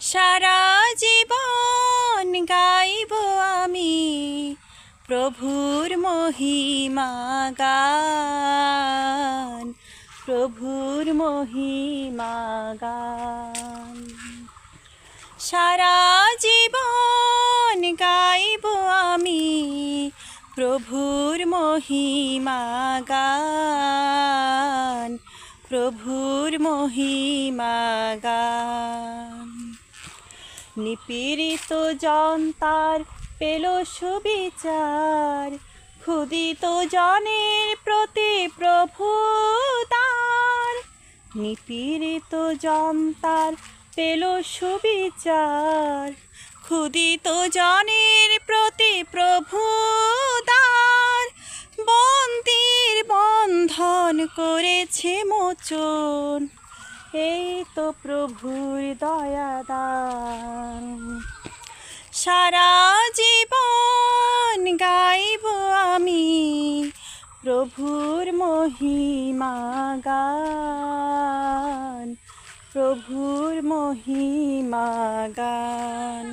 সারা জীবন গাইব আমি প্রভুর মহিমা গান, প্রভুর মহিমা গান। সারা জীবন গাইব আমি প্রভুর মহিমা গান, প্রভুর মহিমা গান। নিপীড়িত জনতার পেল সুবিচার, ক্ষুদিত জনের প্রতি প্রভু তার। নিপীড়িত জনতার পেল সুবিচার, ক্ষুদিত জনের প্রতি প্রভু তার। বন্দির বন্ধন করেছে মোচন, এই তো প্রভুর দয়াদান। সারা জীবন গাইব আমি প্রভুর মহিমা গান, প্রভুর মহিমা গান।